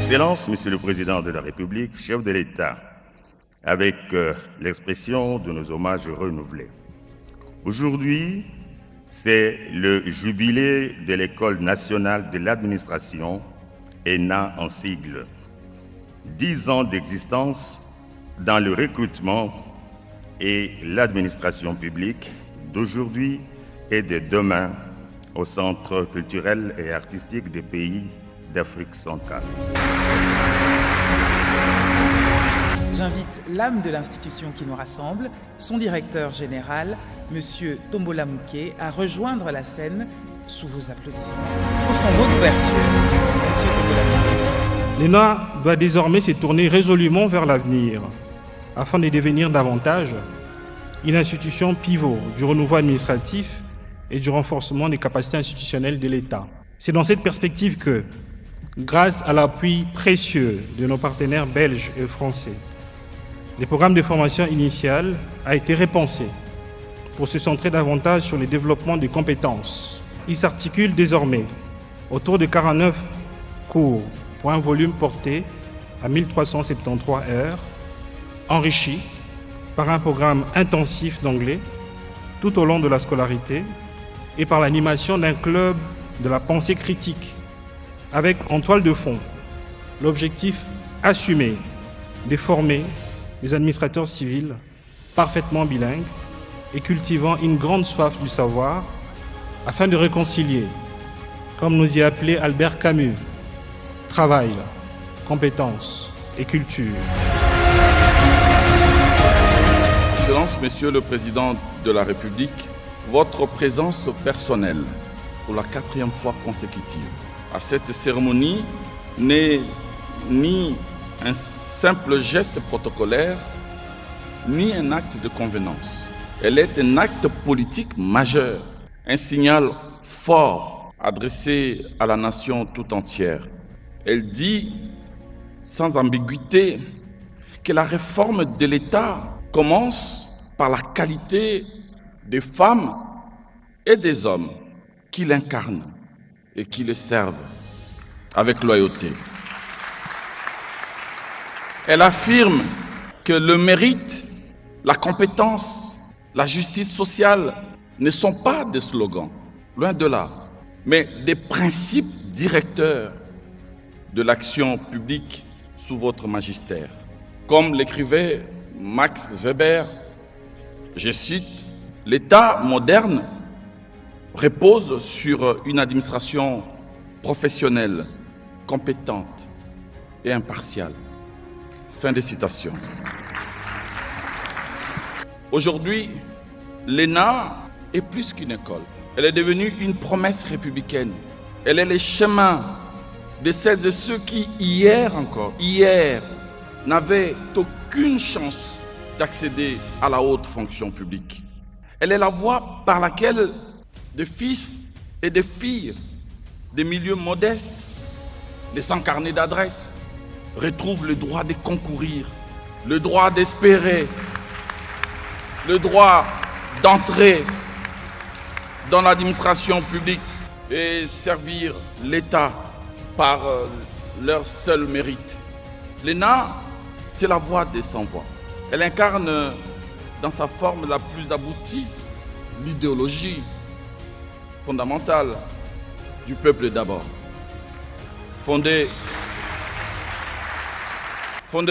Excellences, Monsieur le Président de la République, chef de l'État, avec l'expression de nos hommages renouvelés. Aujourd'hui, c'est le jubilé de l'École nationale de l'administration, ENA en sigle. 10 ans d'existence dans le recrutement et l'administration publique d'aujourd'hui et de demain au Centre culturel et artistique des pays d'Afrique centrale. J'invite l'âme de l'institution qui nous rassemble, son directeur général, M. Tombola Mouké, à rejoindre la scène sous vos applaudissements. Pour son mot d'ouverture, M. Tombola Mouké. L'ENA doit désormais se tourner résolument vers l'avenir, afin de devenir davantage une institution pivot du renouveau administratif et du renforcement des capacités institutionnelles de l'État. C'est dans cette perspective que, grâce à l'appui précieux de nos partenaires belges et français, le programme de formation initiale a été repensé pour se centrer davantage sur le développement des compétences. Il s'articule désormais autour de 49 cours pour un volume porté à 1373 heures, enrichi par un programme intensif d'anglais tout au long de la scolarité et par l'animation d'un club de la pensée critique, avec en toile de fond l'objectif assumé de former des administrateurs civils parfaitement bilingues et cultivant une grande soif du savoir afin de réconcilier, comme nous y appelait Albert Camus, travail, compétences et culture. Excellences, Monsieur le Président de la République, votre présence personnelle pour la 4e fois consécutive à cette cérémonie n'est ni un simple geste protocolaire, ni un acte de convenance. Elle est un acte politique majeur, un signal fort adressé à la nation tout entière. Elle dit, sans ambiguïté, que la réforme de l'État commence par la qualité des femmes et des hommes qui l'incarnent et qui le servent avec loyauté. Elle affirme que le mérite, la compétence, la justice sociale ne sont pas des slogans, loin de là, mais des principes directeurs de l'action publique sous votre magistère. Comme l'écrivait Max Weber, je cite, « L'État moderne repose sur une administration professionnelle, compétente et impartiale. » Fin de citation. Aujourd'hui, l'ENA est plus qu'une école. Elle est devenue une promesse républicaine. Elle est le chemin de celles et ceux qui, hier, n'avaient aucune chance d'accéder à la haute fonction publique. Elle est la voie par laquelle des fils et des filles des milieux modestes, les sans carnet d'adresse, retrouvent le droit de concourir, le droit d'espérer, le droit d'entrer dans l'administration publique et servir l'État par leur seul mérite. L'ENA, c'est la voix des sans-voix. Elle incarne dans sa forme la plus aboutie l'idéologie fondamentale du peuple d'abord, fondée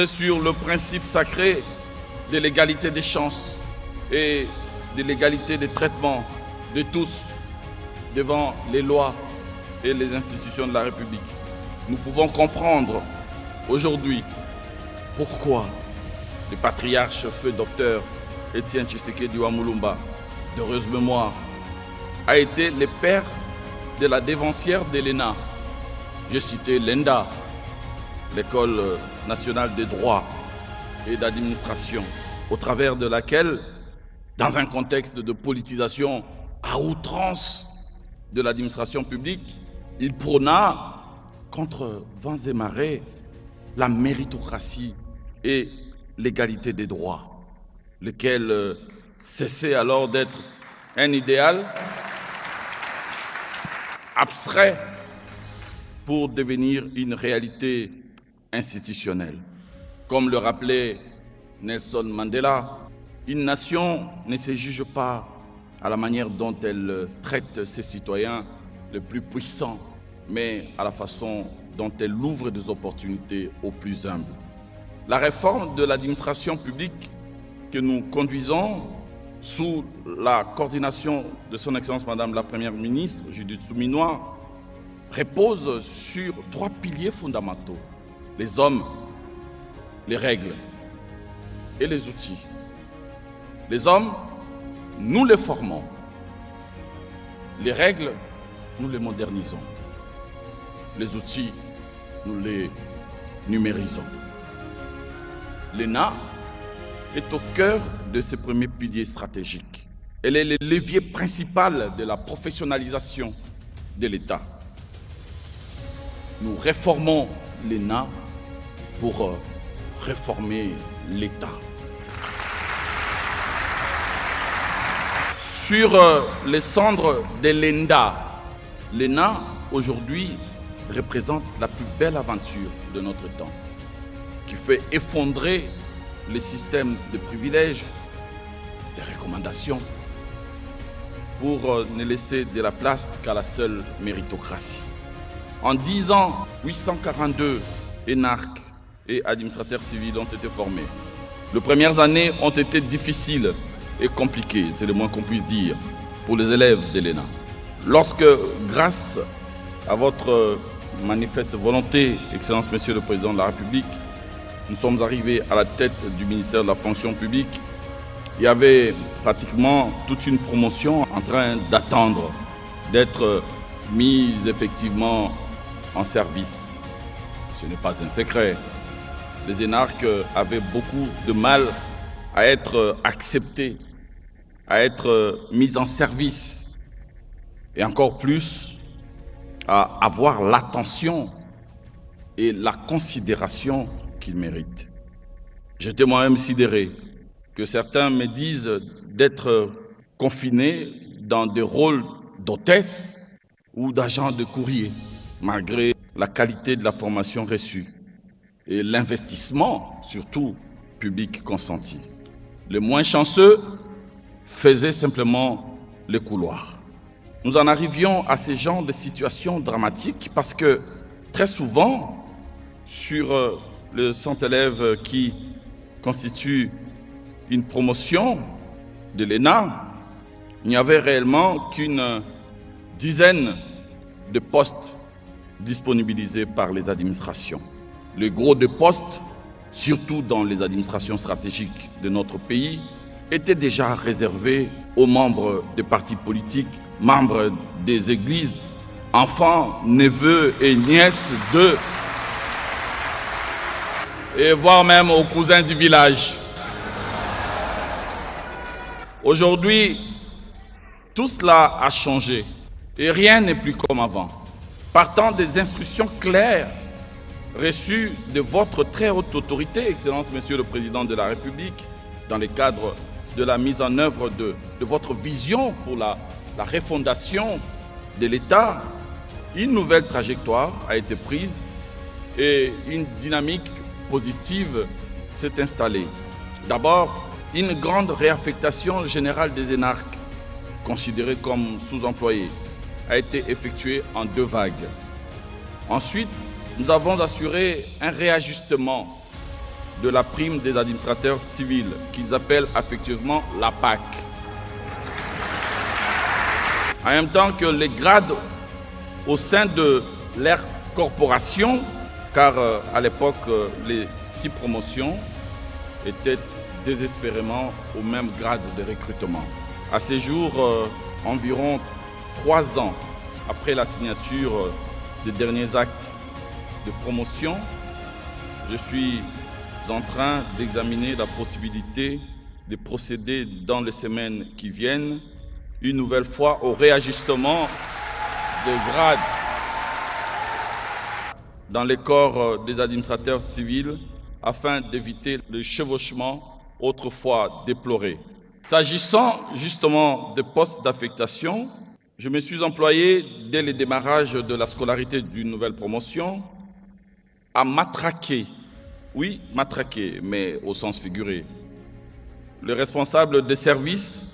sur le principe sacré de l'égalité des chances et de l'égalité des traitements de tous devant les lois et les institutions de la République. Nous pouvons comprendre aujourd'hui pourquoi le patriarche feu docteur Étienne Tshisekedi Wamulumba, d'heureuse mémoire, a été le père de la dévancière de l'ENA. J'ai cité l'ENDA, l'École nationale des droits et d'administration, au travers de laquelle, dans un contexte de politisation à outrance de l'administration publique, il prôna contre vents et marées la méritocratie et l'égalité des droits, lequel cessait alors d'être un idéal abstrait pour devenir une réalité institutionnelle. Comme le rappelait Nelson Mandela, une nation ne se juge pas à la manière dont elle traite ses citoyens les plus puissants, mais à la façon dont elle ouvre des opportunités aux plus humbles. La réforme de l'administration publique que nous conduisons sous la coordination de son Excellence Madame la Première ministre, Judith Souminois, repose sur 3 piliers fondamentaux: les hommes, les règles et les outils. Les hommes, nous les formons. Les règles, nous les modernisons. Les outils, nous les numérisons. L'ENA est au cœur de ces premiers piliers stratégiques. Elle est le levier principal de la professionnalisation de l'État. Nous réformons l'ENA pour réformer l'État. Sur les cendres de l'ENDA, l'ENA aujourd'hui représente la plus belle aventure de notre temps, qui fait effondrer les systèmes de privilèges, des recommandations, pour ne laisser de la place qu'à la seule méritocratie. En 10 ans, 842 énarques et administrateurs civils ont été formés. Les premières années ont été difficiles et compliquées, c'est le moins qu'on puisse dire, pour les élèves de l'ENA. Lorsque, grâce à votre manifeste volonté, Excellence Monsieur le Président de la République, nous sommes arrivés à la tête du ministère de la fonction publique, il y avait pratiquement toute une promotion en train d'attendre, d'être mise effectivement en service. Ce n'est pas un secret. Les énarques avaient beaucoup de mal à être acceptés, à être mis en service et encore plus à avoir l'attention et la considération qu'ils méritent. J'étais moi-même sidéré que certains me disent d'être confinés dans des rôles d'hôtesse ou d'agents de courrier, malgré la qualité de la formation reçue et l'investissement, surtout public, consenti. Les moins chanceux faisaient simplement les couloirs. Nous en arrivions à ces genres de situations dramatiques parce que très souvent, sur les 100 élèves qui constituent une promotion de l'ENA, il n'y avait réellement qu'une dizaine de postes disponibilisés par les administrations. Le gros des postes, surtout dans les administrations stratégiques de notre pays, étaient déjà réservés aux membres des partis politiques, membres des églises, enfants, neveux et nièces d'eux, et voire même aux cousins du village. Aujourd'hui, tout cela a changé et rien n'est plus comme avant. Partant des instructions claires reçues de votre très haute autorité, Excellence Monsieur le Président de la République, dans le cadre de la mise en œuvre de votre vision pour la refondation de l'État, une nouvelle trajectoire a été prise et une dynamique positive s'est installée. D'abord, une grande réaffectation générale des énarques, considérés comme sous-employés, a été effectuée en 2 vagues. Ensuite, nous avons assuré un réajustement de la prime des administrateurs civils, qu'ils appellent affectueusement la PAC. En même temps que les grades au sein de leur corporation, car à l'époque, les 6 promotions étaient désespérément au même grade de recrutement. À ce jour, environ 3 ans après la signature des derniers actes de promotion, je suis en train d'examiner la possibilité de procéder dans les semaines qui viennent une nouvelle fois au réajustement des grades dans les corps des administrateurs civils afin d'éviter le chevauchement autrefois déploré. S'agissant justement des postes d'affectation, je me suis employé dès le démarrage de la scolarité d'une nouvelle promotion à matraquer, oui, matraquer, mais au sens figuré, les responsables des services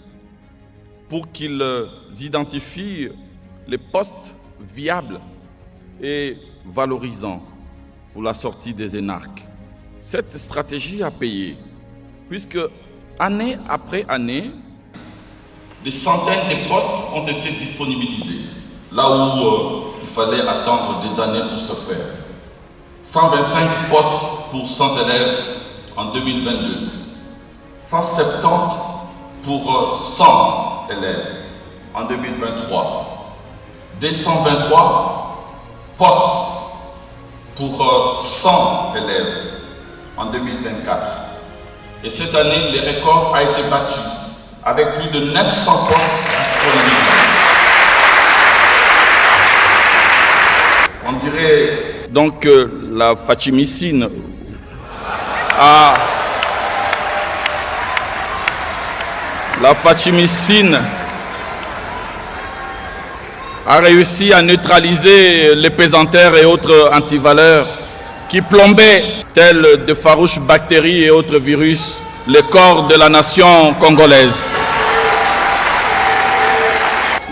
pour qu'ils identifient les postes viables et valorisants pour la sortie des énarques. Cette stratégie a payé, puisque année après année, des centaines de postes ont été disponibilisés, là où il fallait attendre des années pour se faire. 125 postes pour 100 élèves en 2022, 170 pour 100 élèves en 2023, 223 postes pour 100 élèves en 2024. Et cette année, le record a été battu avec plus de 900 postes disponibles. On dirait donc que la Fatimicine a réussi à neutraliser les pesanteurs et autres antivaleurs qui plombaient, tels de farouches bactéries et autres virus, le corps de la nation congolaise.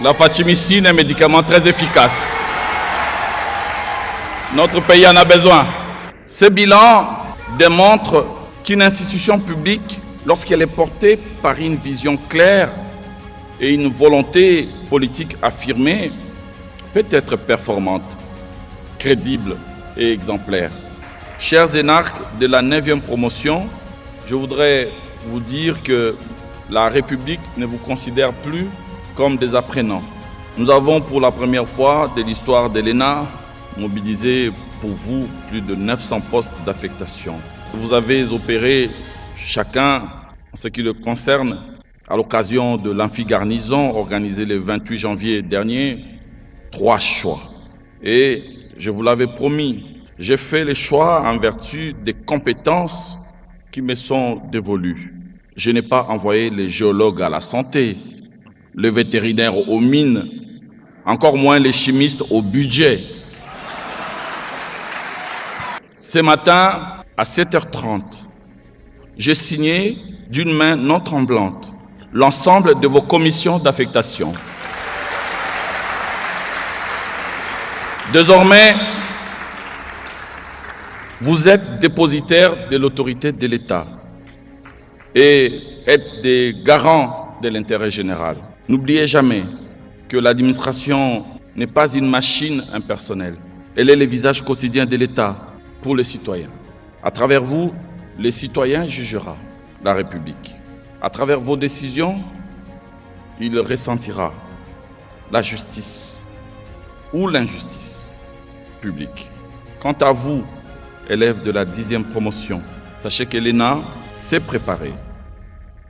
La fatimicine est un médicament très efficace. Notre pays en a besoin. Ce bilan démontre qu'une institution publique, lorsqu'elle est portée par une vision claire et une volonté politique affirmée, peut être performante, crédible et exemplaire. Chers énarques de la 9e promotion, je voudrais vous dire que la République ne vous considère plus comme des apprenants. Nous avons pour la première fois de l'histoire de l'ENA mobilisé pour vous plus de 900 postes d'affectation. Vous avez opéré chacun, en ce qui le concerne, à l'occasion de l'amphi-garnison organisée le 28 janvier dernier, 3 choix. Et je vous l'avais promis, j'ai fait les choix en vertu des compétences qui me sont dévolues. Je n'ai pas envoyé les géologues à la santé, les vétérinaires aux mines, encore moins les chimistes au budget. Ce matin, à 7h30, j'ai signé d'une main non tremblante l'ensemble de vos commissions d'affectation. Désormais, vous êtes dépositaire de l'autorité de l'État et êtes des garants de l'intérêt général. N'oubliez jamais que l'administration n'est pas une machine impersonnelle. Elle est le visage quotidien de l'État pour les citoyens. À travers vous, les citoyens jugera la République. À travers vos décisions, il ressentira la justice ou l'injustice publique. Quant à vous, élèves de la 10e promotion, sachez que l'ENA s'est préparée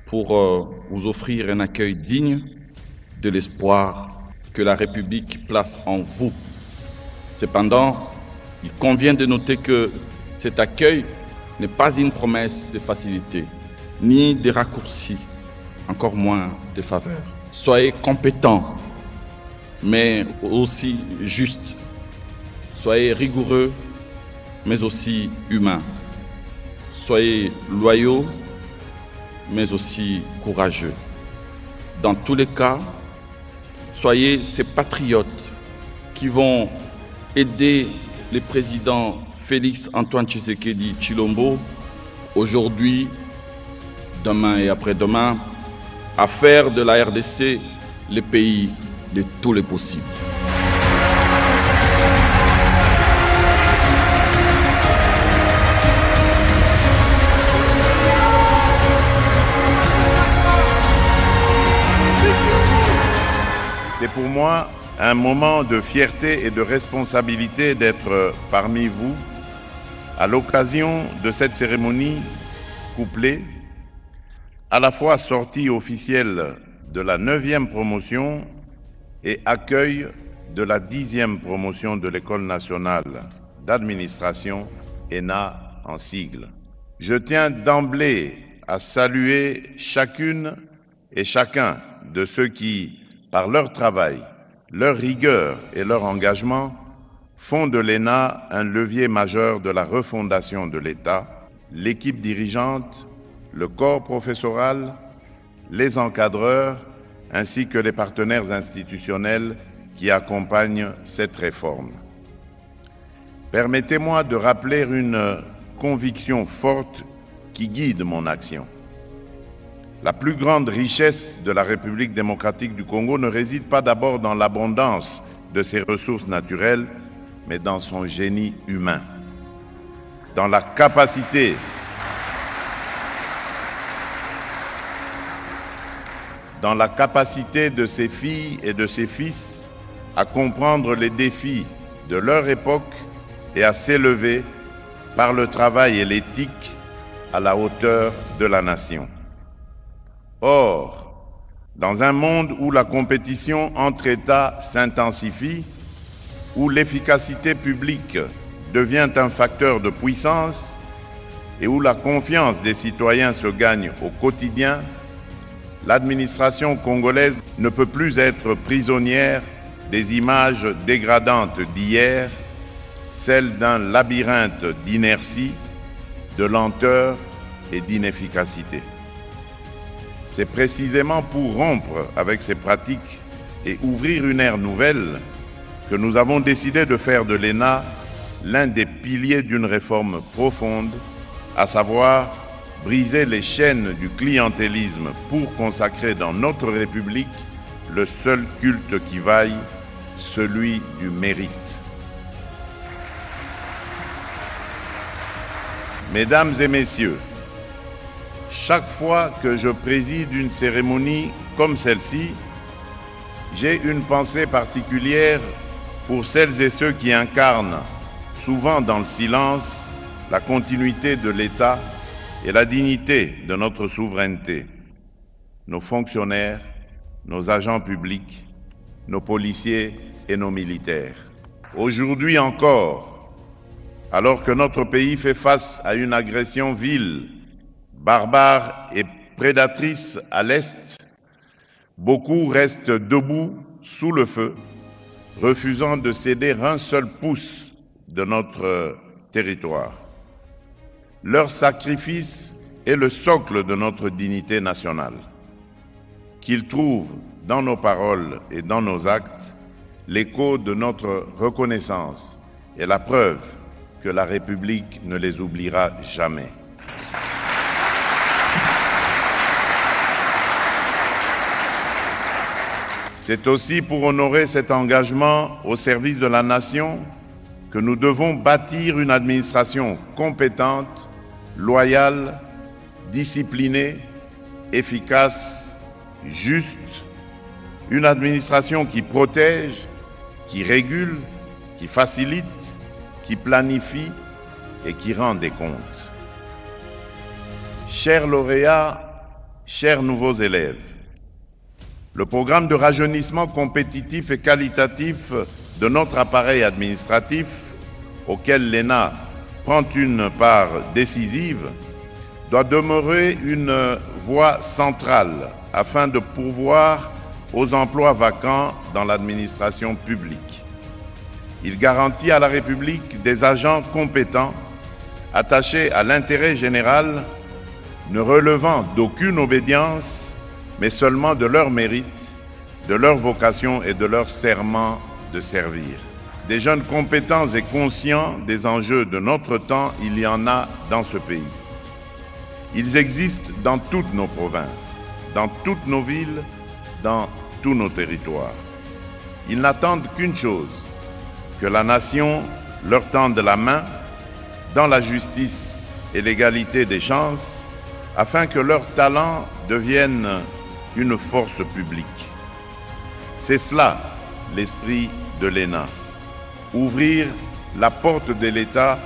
pour vous offrir un accueil digne de l'espoir que la République place en vous. Cependant, il convient de noter que cet accueil n'est pas une promesse de facilité, ni de raccourcis, encore moins de faveurs. Soyez compétents, mais aussi justes. Soyez rigoureux, mais aussi humains. Soyez loyaux, mais aussi courageux. Dans tous les cas, soyez ces patriotes qui vont aider le président Félix Antoine Tshisekedi Tshilombo, aujourd'hui, demain et après-demain, à faire de la RDC le pays de tous les possibles. C'est pour moi un moment de fierté et de responsabilité d'être parmi vous à l'occasion de cette cérémonie couplée à la fois sortie officielle de la 9e promotion et accueil de la 10e promotion de l'École nationale d'administration, ENA en sigle. Je tiens d'emblée à saluer chacune et chacun de ceux qui, par leur travail, leur rigueur et leur engagement, font de l'ENA un levier majeur de la refondation de l'État, l'équipe dirigeante, le corps professoral, les encadreurs, ainsi que les partenaires institutionnels qui accompagnent cette réforme. Permettez-moi de rappeler une conviction forte qui guide mon action. La plus grande richesse de la République démocratique du Congo ne réside pas d'abord dans l'abondance de ses ressources naturelles, mais dans son génie humain, dans la capacité de ses filles et de ses fils à comprendre les défis de leur époque et à s'élever par le travail et l'éthique à la hauteur de la nation. Or, dans un monde où la compétition entre États s'intensifie, où l'efficacité publique devient un facteur de puissance et où la confiance des citoyens se gagne au quotidien, l'administration congolaise ne peut plus être prisonnière des images dégradantes d'hier, celles d'un labyrinthe d'inertie, de lenteur et d'inefficacité. C'est précisément pour rompre avec ces pratiques et ouvrir une ère nouvelle que nous avons décidé de faire de l'ENA l'un des piliers d'une réforme profonde, à savoir briser les chaînes du clientélisme pour consacrer dans notre République le seul culte qui vaille, celui du mérite. Mesdames et messieurs, chaque fois que je préside une cérémonie comme celle-ci, j'ai une pensée particulière pour celles et ceux qui incarnent, souvent dans le silence, la continuité de l'État et la dignité de notre souveraineté. Nos fonctionnaires, nos agents publics, nos policiers et nos militaires. Aujourd'hui encore, alors que notre pays fait face à une agression vile, barbare et prédatrice à l'Est, beaucoup restent debout sous le feu, refusant de céder un seul pouce de notre territoire. Leur sacrifice est le socle de notre dignité nationale. Qu'ils trouvent dans nos paroles et dans nos actes l'écho de notre reconnaissance et la preuve que la République ne les oubliera jamais. C'est aussi pour honorer cet engagement au service de la nation que nous devons bâtir une administration compétente, loyale, disciplinée, efficace, juste, une administration qui protège, qui régule, qui facilite, qui planifie et qui rend des comptes. Chers lauréats, chers nouveaux élèves, le programme de rajeunissement compétitif et qualitatif de notre appareil administratif, auquel l'ENA prend une part décisive, doit demeurer une voie centrale afin de pourvoir aux emplois vacants dans l'administration publique. Il garantit à la République des agents compétents, attachés à l'intérêt général, ne relevant d'aucune obédience, mais seulement de leur mérite, de leur vocation et de leur serment de servir. Des jeunes compétents et conscients des enjeux de notre temps, il y en a dans ce pays. Ils existent dans toutes nos provinces, dans toutes nos villes, dans tous nos territoires. Ils n'attendent qu'une chose, que la nation leur tende la main dans la justice et l'égalité des chances, afin que leurs talents deviennent une force publique. C'est cela, l'esprit de l'ENA. Ouvrir la porte de l'État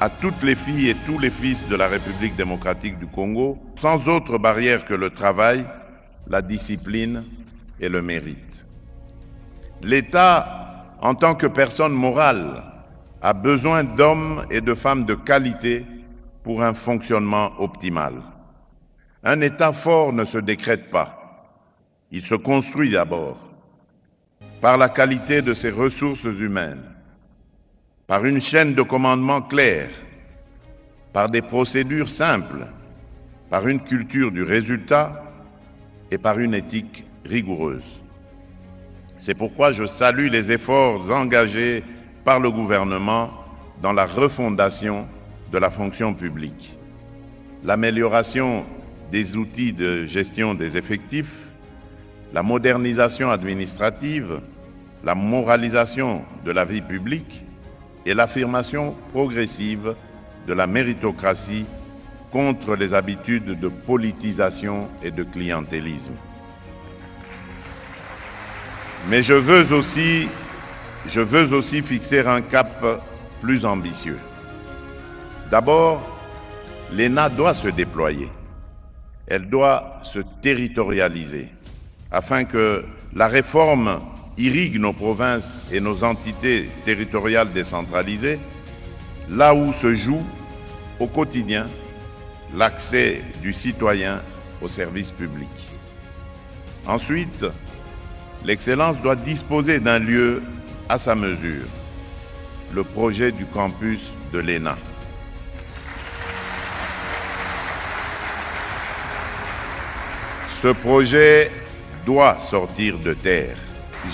à toutes les filles et tous les fils de la République démocratique du Congo, sans autre barrière que le travail, la discipline et le mérite. L'État, en tant que personne morale, a besoin d'hommes et de femmes de qualité pour un fonctionnement optimal. Un État fort ne se décrète pas. Il se construit d'abord par la qualité de ses ressources humaines. par une chaîne de commandement claire, par des procédures simples, par une culture du résultat et par une éthique rigoureuse. C'est pourquoi je salue les efforts engagés par le gouvernement dans la refondation de la fonction publique, l'amélioration des outils de gestion des effectifs, la modernisation administrative, la moralisation de la vie publique et l'affirmation progressive de la méritocratie contre les habitudes de politisation et de clientélisme. Mais je veux aussi fixer un cap plus ambitieux. D'abord, l'ENA doit se déployer. Elle doit se territorialiser afin que la réforme irrigue nos provinces et nos entités territoriales décentralisées, là où se joue au quotidien l'accès du citoyen aux services publics. Ensuite, l'excellence doit disposer d'un lieu à sa mesure, le projet du campus de l'ENA. Ce projet doit sortir de terre.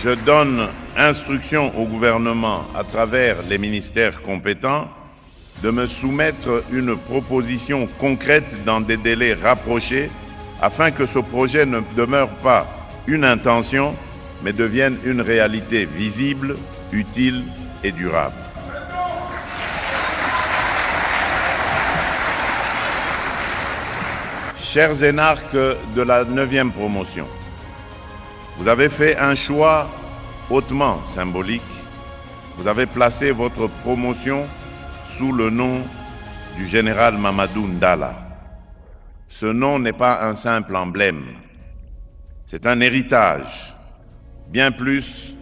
Je donne instruction au gouvernement, à travers les ministères compétents, de me soumettre une proposition concrète dans des délais rapprochés afin que ce projet ne demeure pas une intention, mais devienne une réalité visible, utile et durable. Chers énarques de la 9e promotion, vous avez fait un choix hautement symbolique. Vous avez placé votre promotion sous le nom du général Mamadou Ndala. Ce nom n'est pas un simple emblème, c'est un héritage, bien plus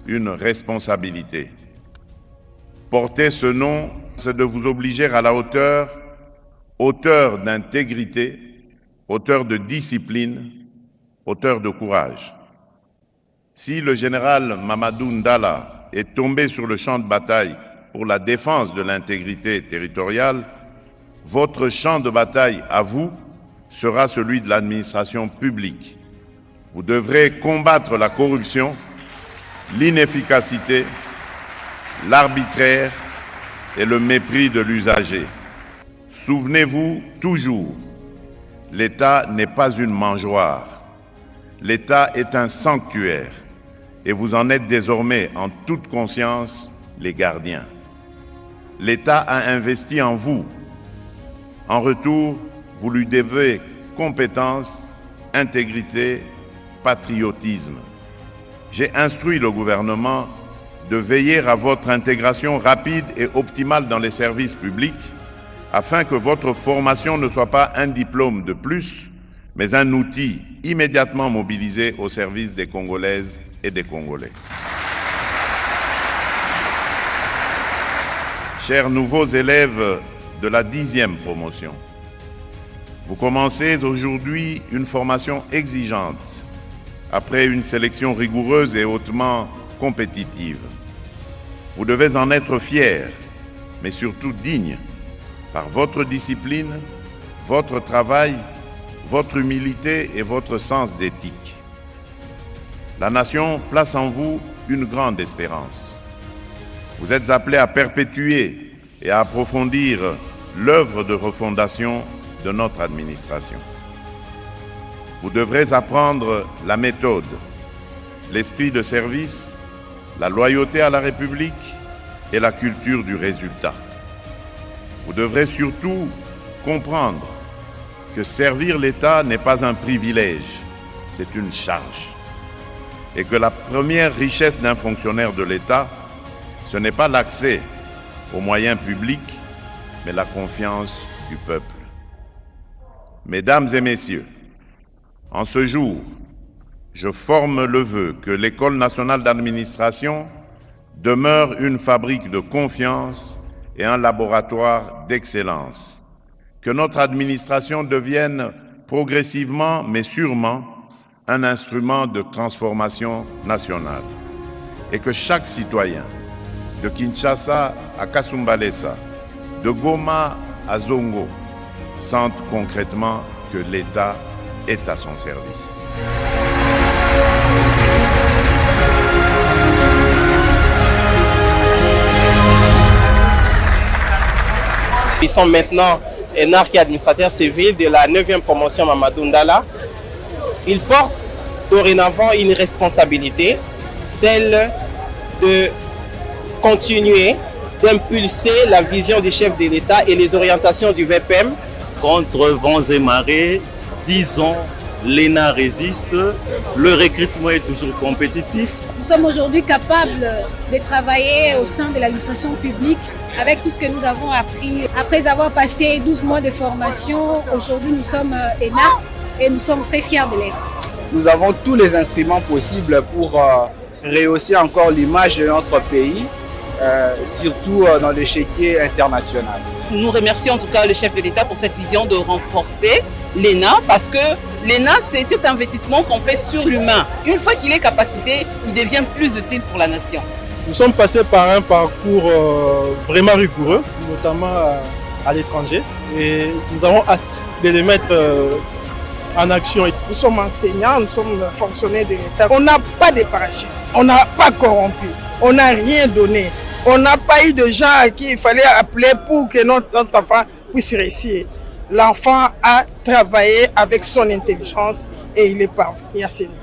une responsabilité. Porter ce nom, c'est de vous obliger à la hauteur d'intégrité, hauteur de discipline, hauteur de courage. Si le général Mamadou Ndala est tombé sur le champ de bataille pour la défense de l'intégrité territoriale, votre champ de bataille à vous sera celui de l'administration publique. Vous devrez combattre la corruption, l'inefficacité, l'arbitraire et le mépris de l'usager. Souvenez-vous toujours, l'État n'est pas une mangeoire. L'État est un sanctuaire et vous en êtes désormais en toute conscience les gardiens. L'État a investi en vous. En retour, vous lui devez compétence, intégrité, patriotisme. J'ai instruit le gouvernement de veiller à votre intégration rapide et optimale dans les services publics afin que votre formation ne soit pas un diplôme de plus, mais un outil immédiatement mobilisé au service des Congolaises et des Congolais. Chers nouveaux élèves de la 10e promotion, vous commencez aujourd'hui une formation exigeante après une sélection rigoureuse et hautement compétitive. Vous devez en être fiers, mais surtout dignes, par votre discipline, votre travail, votre humilité et votre sens d'éthique. La nation place en vous une grande espérance. Vous êtes appelés à perpétuer et à approfondir l'œuvre de refondation de notre administration. Vous devrez apprendre la méthode, l'esprit de service, la loyauté à la République et la culture du résultat. Vous devrez surtout comprendre que servir l'État n'est pas un privilège, c'est une charge. Et que la première richesse d'un fonctionnaire de l'État, ce n'est pas l'accès aux moyens publics, mais la confiance du peuple. Mesdames et messieurs, en ce jour, je forme le vœu que l'École nationale d'administration demeure une fabrique de confiance et un laboratoire d'excellence. Que notre administration devienne progressivement, mais sûrement, un instrument de transformation nationale. Et que chaque citoyen, de Kinshasa à Kasumbalesa, de Goma à Zongo, sentent concrètement que l'État est à son service. Ils sont maintenant énarques et administrateurs civils de la 9e promotion Mamadou Ndala. Ils portent dorénavant une responsabilité, celle de continuer d'impulser la vision du chef de l'État et les orientations du VPM. Contre vents et marées, disons, l'ENA résiste, le recrutement est toujours compétitif. Nous sommes aujourd'hui capables de travailler au sein de l'administration publique avec tout ce que nous avons appris. Après avoir passé 12 mois de formation, aujourd'hui nous sommes énarques et nous sommes très fiers de l'être. Nous avons tous les instruments possibles pour rehausser encore l'image de notre pays, surtout dans l'échiquier international. Nous remercions en tout cas le chef de l'État pour cette vision de renforcer l'ENA, parce que l'ENA, c'est cet investissement qu'on fait sur l'humain. Une fois qu'il est capacité, il devient plus utile pour la nation. Nous sommes passés par un parcours vraiment rigoureux, notamment à l'étranger, et nous avons hâte de les mettre en action. Nous sommes enseignants, nous sommes fonctionnaires de l'État. On n'a pas de parachute, on n'a pas corrompu, on n'a rien donné. On n'a pas eu de gens à qui il fallait appeler pour que notre enfant puisse réussir. L'enfant a travaillé avec son intelligence et il est parvenu à ses niveaux.